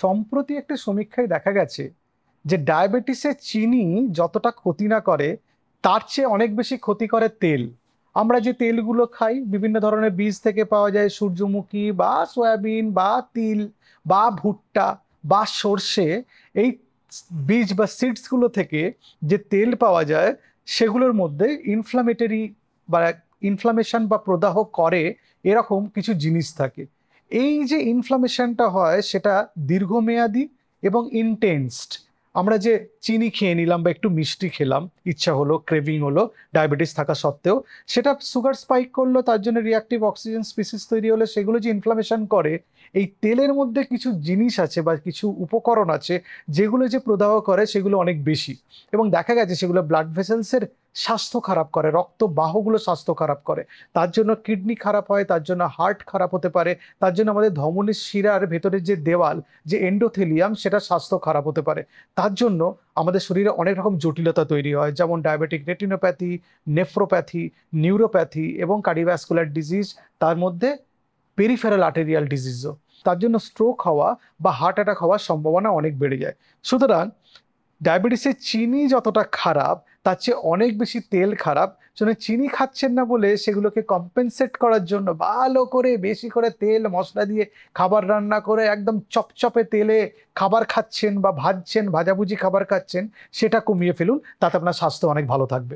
সম্প্রতি একটা সমীক্ষায় দেখা গেছে যে ডায়াবেটিসে চিনি যতটা ক্ষতি না করে তার চেয়ে অনেক বেশি ক্ষতি করে তেল। আমরা যে তেলগুলো খাই বিভিন্ন ধরনের বীজ থেকে পাওয়া যায়, সূর্যমুখী বা সয়াবিন বা তিল বা ভুট্টা বা সর্ষে, এই বীজ বা সিডস গুলো থেকে যে তেল পাওয়া যায় সেগুলোর মধ্যে ইনফ্লামেটরি বা ইনফ্লামেশন বা প্রদাহ করে এরকম কিছু জিনিস থাকে। এই যে ইনফ্লামেশনটা হয় সেটা দীর্ঘমেয়াদী এবং ইনটেন্সড। আমরা যে চিনি খেয়ে নিলাম বা একটু মিষ্টি খেলাম, ইচ্ছা হলো, ক্রেভিং হলো, ডায়াবেটিস থাকা সত্ত্বেও সেটা সুগার স্পাইক করলো, তার জন্য রিঅ্যাক্টিভ অক্সিজেন স্পিসিস তৈরি হলে সেগুলো যে ইনফ্লামেশন করে, এই তেলের মধ্যে কিছু জিনিস আছে বা কিছু উপকরণ আছে যেগুলো যে প্রদাহ করে সেগুলো অনেক বেশি। এবং দেখা গেছে সেগুলো ব্লাড ভেসেলসের স্বাস্থ্য খারাপ করে, রক্ত বাহগুলো স্বাস্থ্য খারাপ করে, তার জন্য কিডনি খারাপ হয়, তার জন্য হার্ট খারাপ হতে পারে, তার জন্য আমাদের ধমনী শিরার ভেতরের যে দেওয়াল, যে এন্ডোথেলিয়াম, সেটা স্বাস্থ্য খারাপ হতে পারে। তার জন্য আমাদের শরীরে অনেক রকম জটিলতা তৈরি হয়, যেমন ডায়াবেটিক রেটিনোপ্যাথি, নেফ্রোপ্যাথি, নিউরোপ্যাথি এবং কার্ডিওভাস্কুলার ডিজিজ, তার মধ্যে পেরিফেরাল আর্টেরিয়াল ডিজিজও। তার জন্য স্ট্রোক হওয়া বা হার্ট অ্যাটাক হওয়ার সম্ভাবনা অনেক বেড়ে যায়। সুতরাং ডায়াবেটিসের চিনি যতটা খারাপ তার চেয়ে অনেক বেশি তেল খারাপ। জন্য চিনি খাচ্ছেন না বলে সেগুলোকে কম্পেনসেট করার জন্য ভালো করে বেশি করে তেল মশলা দিয়ে খাবার রান্না করে একদম চপচপে তেলে খাবার খাচ্ছেন বা ভাজছেন, ভাজাভুজি খাবার খাচ্ছেন, সেটা কমিয়ে ফেলুন, তাতে আপনার স্বাস্থ্য অনেক ভালো থাকবে।